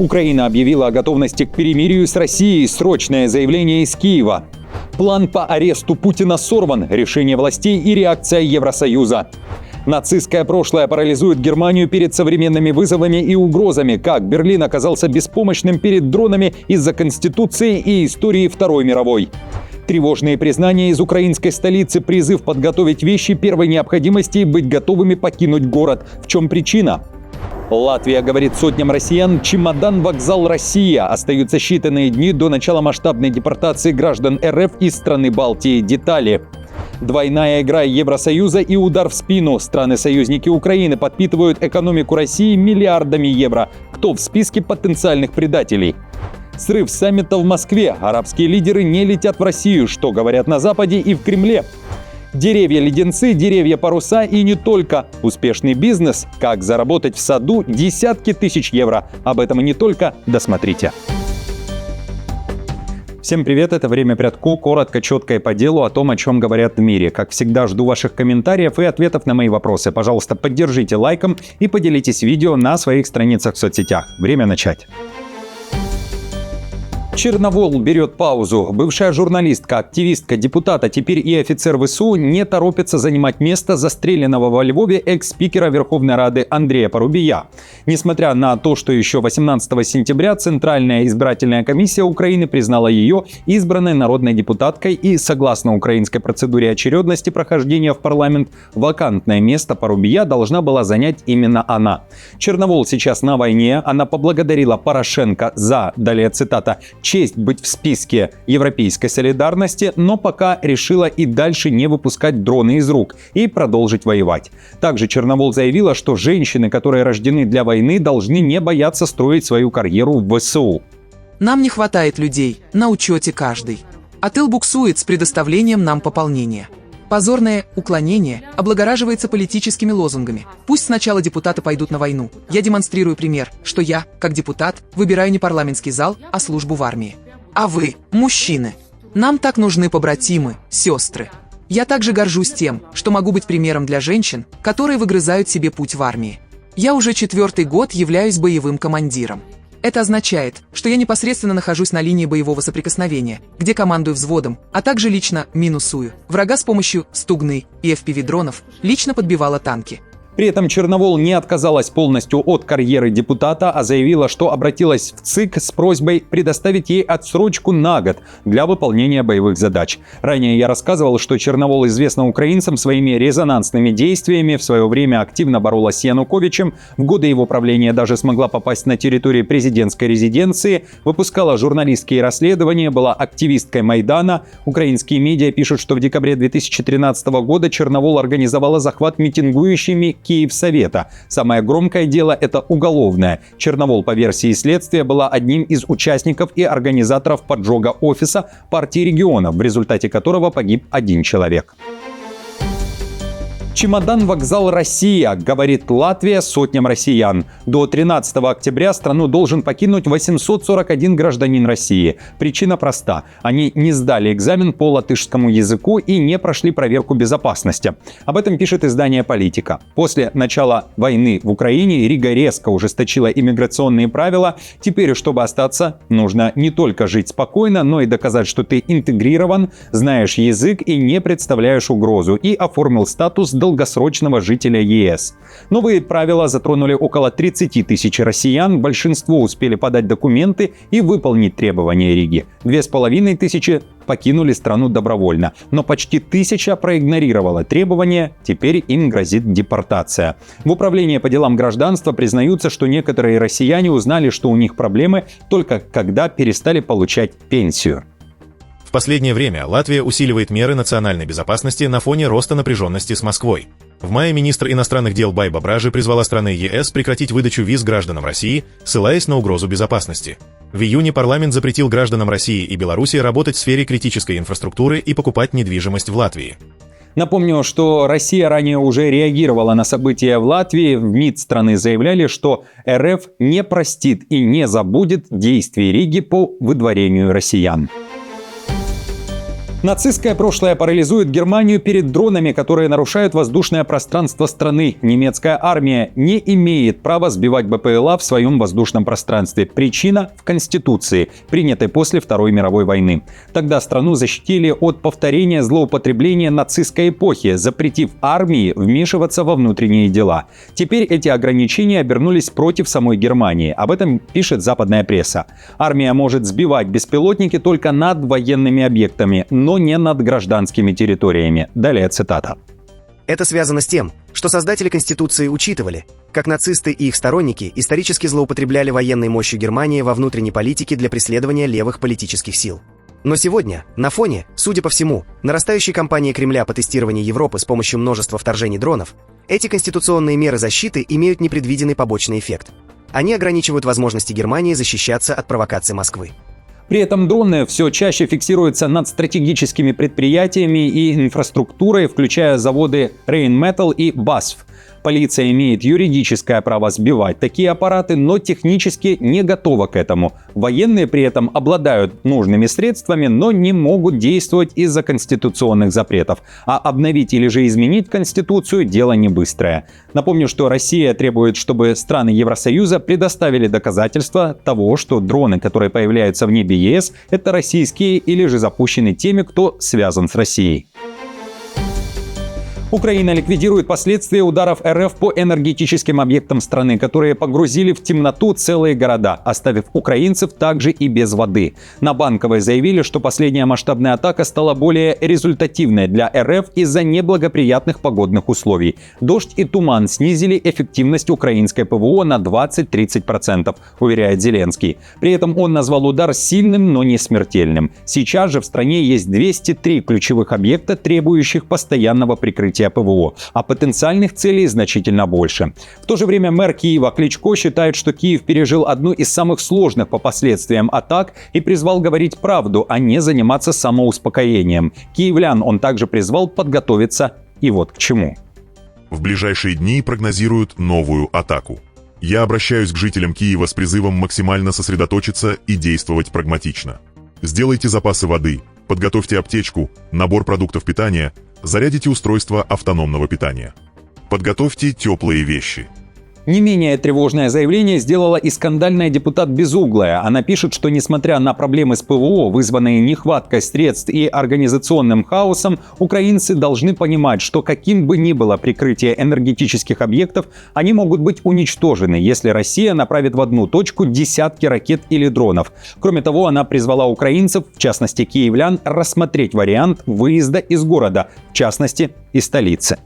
Украина объявила о готовности к перемирию с Россией. Срочное заявление из Киева. План по аресту Путина сорван. Решение властей и реакция Евросоюза. Нацистское прошлое парализует Германию перед современными вызовами и угрозами. Как Берлин оказался беспомощным перед дронами из-за Конституции и истории Второй мировой. Тревожные признания из украинской столицы, призыв подготовить вещи первой необходимости и быть готовыми покинуть город. В чем причина? Латвия говорит сотням россиян: чемодан, вокзал, Россия. Остаются считанные дни до начала масштабной депортации граждан РФ из страны Балтии. Детали. Двойная игра Евросоюза и удар в спину. Страны-союзники Украины подпитывают экономику России миллиардами евро. Кто в списке потенциальных предателей? Срыв саммита в Москве. Арабские лидеры не летят в Россию. Что говорят на Западе и в Кремле? Деревья-леденцы, деревья-паруса и не только. Успешный бизнес. Как заработать в саду десятки тысяч евро. Об этом и не только. Досмотрите. Всем привет, это «Время Прядку», коротко, четко и по делу о том, о чем говорят в мире. Как всегда, жду ваших комментариев и ответов на мои вопросы. Пожалуйста, поддержите лайком и поделитесь видео на своих страницах в соцсетях. Время начать. Черновол берет паузу. Бывшая журналистка, активистка, депутат, а теперь и офицер ВСУ не торопится занимать место застреленного во Львове экс-спикера Верховной Рады Андрея Парубия. Несмотря на то, что еще 18 сентября Центральная избирательная комиссия Украины признала ее избранной народной депутаткой и, согласно украинской процедуре очередности прохождения в парламент, вакантное место Парубия должна была занять именно она. Черновол сейчас на войне. Она поблагодарила Порошенко за, далее цитата, «честь быть в списке европейской солидарности», но пока решила и дальше не выпускать дроны из рук и продолжить воевать. Также Черновол заявила, что женщины, которые рождены для войны, должны не бояться строить свою карьеру в ВСУ. Нам не хватает людей, на учете каждый. А тыл буксует с предоставлением нам пополнения. Позорное уклонение облагораживается политическими лозунгами. Пусть сначала депутаты пойдут на войну. Я демонстрирую пример, что я, как депутат, выбираю не парламентский зал, а службу в армии. А вы, мужчины, нам так нужны побратимы, сестры. Я также горжусь тем, что могу быть примером для женщин, которые выгрызают себе путь в армии. Я уже 4-й год являюсь боевым командиром. Это означает, что я непосредственно нахожусь на линии боевого соприкосновения, где командую взводом, а также лично минусую врага с помощью стугны и FPV-дронов, лично подбивала танки. При этом Черновол не отказалась полностью от карьеры депутата, а заявила, что обратилась в ЦИК с просьбой предоставить ей отсрочку на год для выполнения боевых задач. Ранее я рассказывал, что Черновол известна украинцам своими резонансными действиями, в свое время активно боролась с Януковичем, в годы его правления даже смогла попасть на территорию президентской резиденции, выпускала журналистские расследования, была активисткой Майдана. Украинские медиа пишут, что в декабре 2013 года Черновол организовала захват митингующими Киевсовета. Самое громкое дело – это уголовное. Черновол, по версии следствия, была одним из участников и организаторов поджога офиса партии регионов, в результате которого погиб 1 человек. Чемодан, вокзал, Россия, говорит Латвия сотням россиян. До 13 октября страну должен покинуть 841 гражданин России. Причина проста. Они не сдали экзамен по латышскому языку и не прошли проверку безопасности. Об этом пишет издание «Политика». После начала войны в Украине Рига резко ужесточила иммиграционные правила. Теперь, чтобы остаться, нужно не только жить спокойно, но и доказать, что ты интегрирован, знаешь язык и не представляешь угрозу, и оформил статус долгосрочного жителя ЕС. Новые правила затронули около 30 тысяч россиян, большинство успели подать документы и выполнить требования Риги. 2500 покинули страну добровольно, но почти 1000 проигнорировало требования, теперь им грозит депортация. В Управлении по делам гражданства признаются, что некоторые россияне узнали, что у них проблемы только когда перестали получать пенсию. В последнее время Латвия усиливает меры национальной безопасности на фоне роста напряженности с Москвой. В мае министр иностранных дел Байба Бражи призвала страны ЕС прекратить выдачу виз гражданам России, ссылаясь на угрозу безопасности. В июне парламент запретил гражданам России и Беларуси работать в сфере критической инфраструктуры и покупать недвижимость в Латвии. Напомню, что Россия ранее уже реагировала на события в Латвии. В МИД страны заявляли, что РФ не простит и не забудет действий Риги по выдворению россиян. Нацистское прошлое парализует Германию перед дронами, которые нарушают воздушное пространство страны. Немецкая армия не имеет права сбивать БПЛА в своем воздушном пространстве. Причина в Конституции, принятой после Второй мировой войны. Тогда страну защитили от повторения злоупотребления нацистской эпохи, запретив армии вмешиваться во внутренние дела. Теперь эти ограничения обернулись против самой Германии. Об этом пишет западная пресса. Армия может сбивать беспилотники только над военными объектами, но не над гражданскими территориями. Далее цитата. Это связано с тем, что создатели Конституции учитывали, как нацисты и их сторонники исторически злоупотребляли военной мощью Германии во внутренней политике для преследования левых политических сил. Но сегодня, на фоне, судя по всему, нарастающей кампании Кремля по тестированию Европы с помощью множества вторжений дронов, эти конституционные меры защиты имеют непредвиденный побочный эффект. Они ограничивают возможности Германии защищаться от провокаций Москвы. При этом дроны все чаще фиксируются над стратегическими предприятиями и инфраструктурой, включая заводы Rheinmetall и BASF. Полиция имеет юридическое право сбивать такие аппараты, но технически не готова к этому. Военные при этом обладают нужными средствами, но не могут действовать из-за конституционных запретов. А обновить или же изменить Конституцию – дело не быстрое. Напомню, что Россия требует, чтобы страны Евросоюза предоставили доказательства того, что дроны, которые появляются в небе ЕС, это российские или же запущены теми, кто связан с Россией. Украина ликвидирует последствия ударов РФ по энергетическим объектам страны, которые погрузили в темноту целые города, оставив украинцев также и без воды. На Банковой заявили, что последняя масштабная атака стала более результативной для РФ из-за неблагоприятных погодных условий. Дождь и туман снизили эффективность украинской ПВО на 20-30%, уверяет Зеленский. При этом он назвал удар сильным, но не смертельным. Сейчас же в стране есть 203 ключевых объекта, требующих постоянного прикрытия ПВО, а потенциальных целей значительно больше. В то же время мэр Киева Кличко считает, что Киев пережил одну из самых сложных по последствиям атак и призвал говорить правду, а не заниматься самоуспокоением. Киевлян он также призвал подготовиться и вот к чему. В ближайшие дни прогнозируют новую атаку. Я обращаюсь к жителям Киева с призывом максимально сосредоточиться и действовать прагматично. Сделайте запасы воды, подготовьте аптечку, набор продуктов питания, зарядите устройство автономного питания. Подготовьте теплые вещи. Не менее тревожное заявление сделала и скандальная депутат Безуглая. Она пишет, что несмотря на проблемы с ПВО, вызванные нехваткой средств и организационным хаосом, украинцы должны понимать, что каким бы ни было прикрытие энергетических объектов, они могут быть уничтожены, если Россия направит в одну точку десятки ракет или дронов. Кроме того, она призвала украинцев, в частности киевлян, рассмотреть вариант выезда из города, в частности из столицы.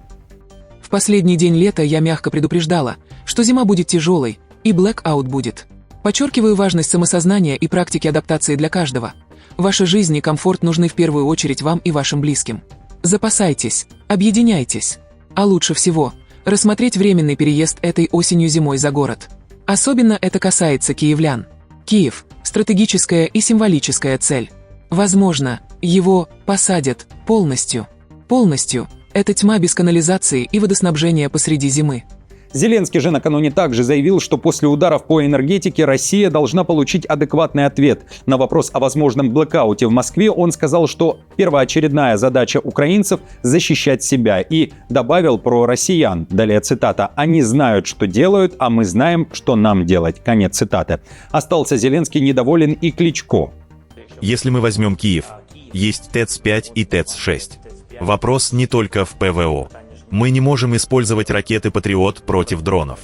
В последний день лета я мягко предупреждала, что зима будет тяжелой и блэк-аут будет. Подчеркиваю важность самосознания и практики адаптации для каждого. Ваша жизнь и комфорт нужны в первую очередь вам и вашим близким. Запасайтесь, объединяйтесь. А лучше всего рассмотреть временный переезд этой осенью-зимой за город. Особенно это касается киевлян. Киев – стратегическая и символическая цель. Возможно, его посадят полностью. Полностью. Это тьма без канализации и водоснабжения посреди зимы. Зеленский же накануне также заявил, что после ударов по энергетике Россия должна получить адекватный ответ. На вопрос о возможном блэкауте в Москве он сказал, что первоочередная задача украинцев – защищать себя. И добавил про россиян, далее цитата, «Они знают, что делают, а мы знаем, что нам делать». Конец цитаты. Остался Зеленский недоволен и Кличко. Если мы возьмем Киев, есть ТЭЦ-5 и ТЭЦ-6. Вопрос не только в ПВО. Мы не можем использовать ракеты «Патриот» против дронов.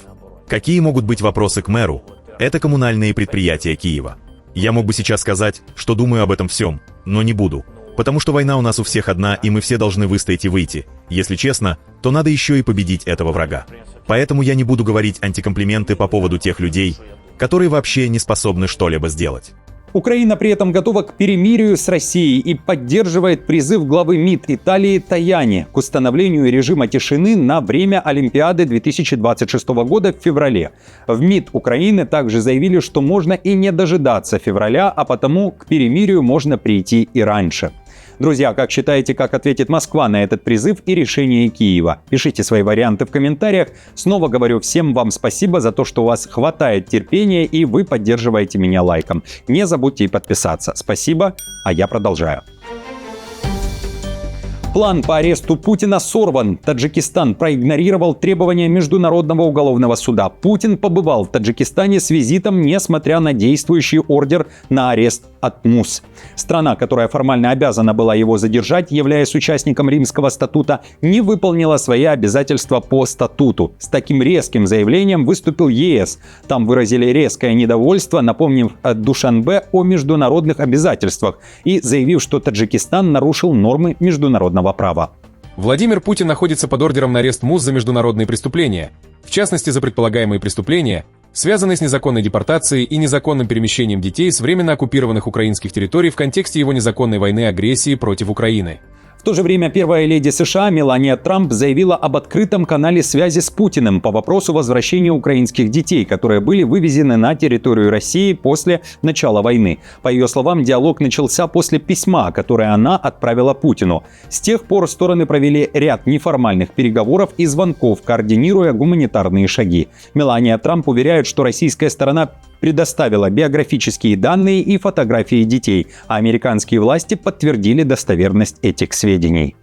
Какие могут быть вопросы к мэру? Это коммунальные предприятия Киева. Я мог бы сейчас сказать, что думаю об этом всем, но не буду. Потому что война у нас у всех одна, и мы все должны выстоять и выйти. Если честно, то надо еще и победить этого врага. Поэтому я не буду говорить антикомплименты по поводу тех людей, которые вообще не способны что-либо сделать. Украина при этом готова к перемирию с Россией и поддерживает призыв главы МИД Италии Таяни к установлению режима тишины на время Олимпиады 2026 года в феврале. В МИД Украины также заявили, что можно и не дожидаться февраля, а потому к перемирию можно прийти и раньше. Друзья, как считаете, как ответит Москва на этот призыв и решение Киева? Пишите свои варианты в комментариях. Снова говорю всем вам спасибо за то, что у вас хватает терпения и вы поддерживаете меня лайком. Не забудьте и подписаться. Спасибо, а я продолжаю. План по аресту Путина сорван. Таджикистан проигнорировал требования Международного уголовного суда. Путин побывал в Таджикистане с визитом, несмотря на действующий ордер на арест от МУС. Страна, которая формально обязана была его задержать, являясь участником Римского статута, не выполнила свои обязательства по статуту. С таким резким заявлением выступил ЕС. Там выразили резкое недовольство, напомнив Душанбе о международных обязательствах и заявив, что Таджикистан нарушил нормы международного права. Владимир Путин находится под ордером на арест МУС за международные преступления, в частности за предполагаемые преступления, связанные с незаконной депортацией и незаконным перемещением детей с временно оккупированных украинских территорий в контексте его незаконной войны агрессии против Украины. В то же время первая леди США Мелания Трамп заявила об открытом канале связи с Путиным по вопросу возвращения украинских детей, которые были вывезены на территорию России после начала войны. По ее словам, диалог начался после письма, которое она отправила Путину. С тех пор стороны провели ряд неформальных переговоров и звонков, координируя гуманитарные шаги. Мелания Трамп уверяет, что российская сторона предоставила биографические данные и фотографии детей, а американские власти подтвердили достоверность этих сведений.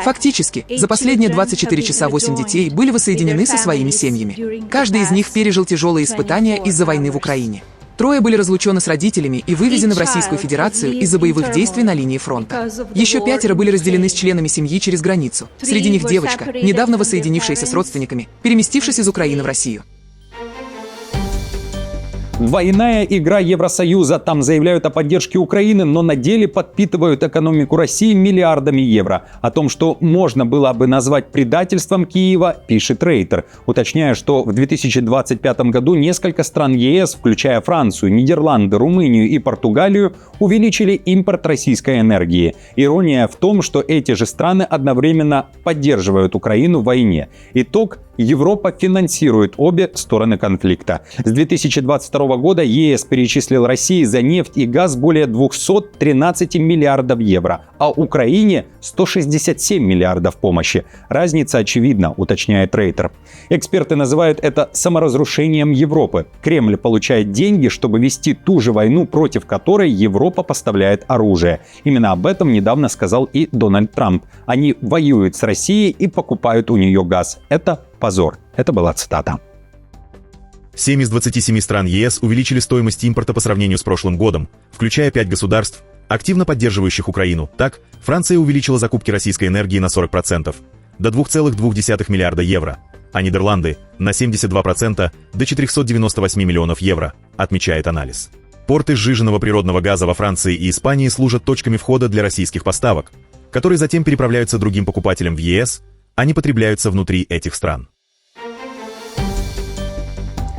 Фактически, за последние 24 часа 8 детей были воссоединены со своими семьями. Каждый из них пережил тяжелые испытания из-за войны в Украине. Трое были разлучены с родителями и вывезены в Российскую Федерацию из-за боевых действий на линии фронта. Еще 5 были разделены с членами семьи через границу. Среди них девочка, недавно воссоединившаяся с родственниками, переместившись из Украины в Россию. Двойная игра Евросоюза. Там заявляют о поддержке Украины, но на деле подпитывают экономику России миллиардами евро. О том, что можно было бы назвать предательством Киева, пишет Рейтер, уточняя, что в 2025 году несколько стран ЕС, включая Францию, Нидерланды, Румынию и Португалию, увеличили импорт российской энергии. Ирония в том, что эти же страны одновременно поддерживают Украину в войне. Итог – Европа финансирует обе стороны конфликта. С 2022 года ЕС перечислил России за нефть и газ более 213 миллиардов евро, а Украине 167 миллиардов помощи. Разница очевидна, уточняет Рейтер. Эксперты называют это саморазрушением Европы. Кремль получает деньги, чтобы вести ту же войну, против которой Европа поставляет оружие. Именно об этом недавно сказал и Дональд Трамп. Они воюют с Россией и покупают у нее газ. Это позор. Это была цитата. 7 из 27 стран ЕС увеличили стоимость импорта по сравнению с прошлым годом, включая 5 государств, активно поддерживающих Украину. Так, Франция увеличила закупки российской энергии на 40%, до 2,2 миллиарда евро, а Нидерланды на 72% до 498 миллионов евро, отмечает анализ. Порты сжиженного природного газа во Франции и Испании служат точками входа для российских поставок, которые затем переправляются другим покупателям в ЕС, а не потребляются внутри этих стран.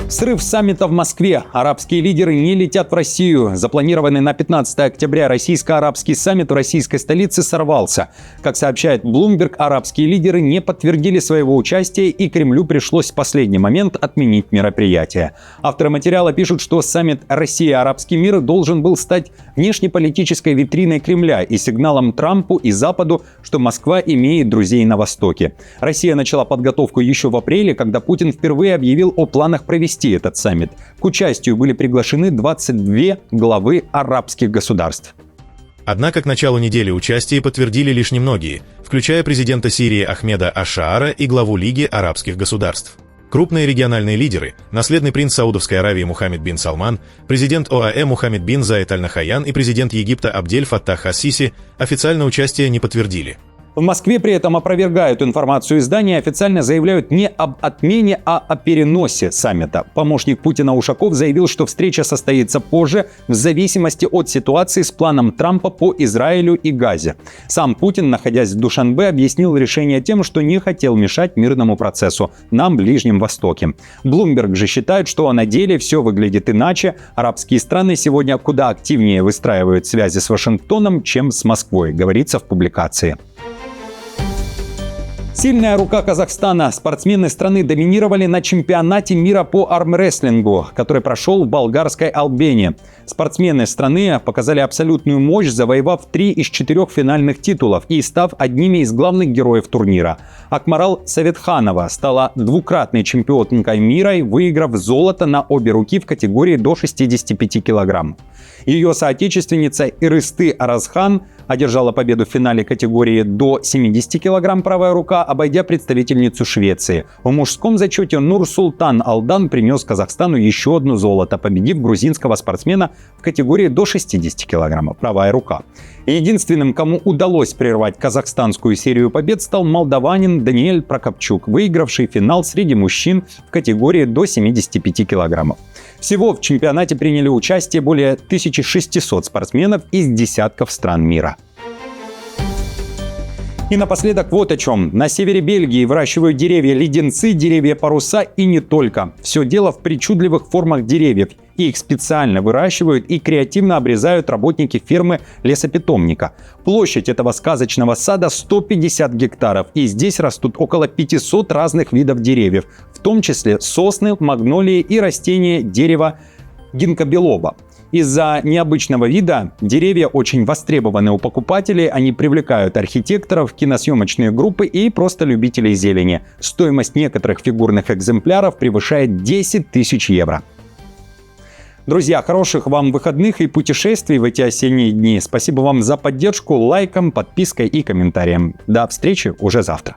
Срыв саммита в Москве. Арабские лидеры не летят в Россию. Запланированный на 15 октября российско-арабский саммит в российской столице сорвался. Как сообщает Bloomberg, арабские лидеры не подтвердили своего участия, и Кремлю пришлось в последний момент отменить мероприятие. Авторы материала пишут, что саммит «Россия-Арабский мир» должен был стать внешнеполитической витриной Кремля и сигналом Трампу и Западу, что Москва имеет друзей на Востоке. Россия начала подготовку еще в апреле, когда Путин впервые объявил о планах провести этот саммит. К участию были приглашены 22 главы арабских государств. Однако к началу недели участие подтвердили лишь немногие, включая президента Сирии Ахмеда Аш-Шаара и главу Лиги арабских государств. Крупные региональные лидеры, наследный принц Саудовской Аравии Мухаммед бин Салман, президент ОАЭ Мухаммед бин Заид Аль-Нахаян и президент Египта Абдель Фаттах ас-Сиси официально участие не подтвердили. В Москве при этом опровергают информацию издания и официально заявляют не об отмене, а о переносе саммита. Помощник Путина Ушаков заявил, что встреча состоится позже в зависимости от ситуации с планом Трампа по Израилю и Газе. Сам Путин, находясь в Душанбе, объяснил решение тем, что не хотел мешать мирному процессу на Ближнем Востоке. Bloomberg же считает, что на деле все выглядит иначе. Арабские страны сегодня куда активнее выстраивают связи с Вашингтоном, чем с Москвой, говорится в публикации. Сильная рука Казахстана. Спортсмены страны доминировали на чемпионате мира по армрестлингу, который прошел в болгарской Албене. Спортсмены страны показали абсолютную мощь, завоевав 3 из 4 финальных титулов и став одними из главных героев турнира. Акмарал Советханова стала двукратной чемпионкой мира, выиграв золото на обе руки в категории до 65 килограмм. Ее соотечественница Ирысты Аразхан одержала победу в финале категории до 70 кг правая рука, обойдя представительницу Швеции. В мужском зачете Нурсултан Алдан принес Казахстану еще одно золото, победив грузинского спортсмена в категории до 60 кг правая рука. Единственным, кому удалось прервать казахстанскую серию побед, стал молдаванин Даниэль Прокопчук, выигравший финал среди мужчин в категории до 75 кг. Всего в чемпионате приняли участие более 1600 спортсменов из десятков стран мира. И напоследок вот о чем. На севере Бельгии выращивают деревья-леденцы, деревья-паруса и не только. Все дело в причудливых формах деревьев. И их специально выращивают и креативно обрезают работники фермы лесопитомника. Площадь этого сказочного сада 150 гектаров. И здесь растут около 500 разных видов деревьев, в том числе сосны, магнолии и растения дерева гинкобилоба. Из-за необычного вида деревья очень востребованы у покупателей, они привлекают архитекторов, киносъемочные группы и просто любителей зелени. Стоимость некоторых фигурных экземпляров превышает 10 тысяч евро. Друзья, хороших вам выходных и путешествий в эти осенние дни. Спасибо вам за поддержку лайком, подпиской и комментарием. До встречи уже завтра.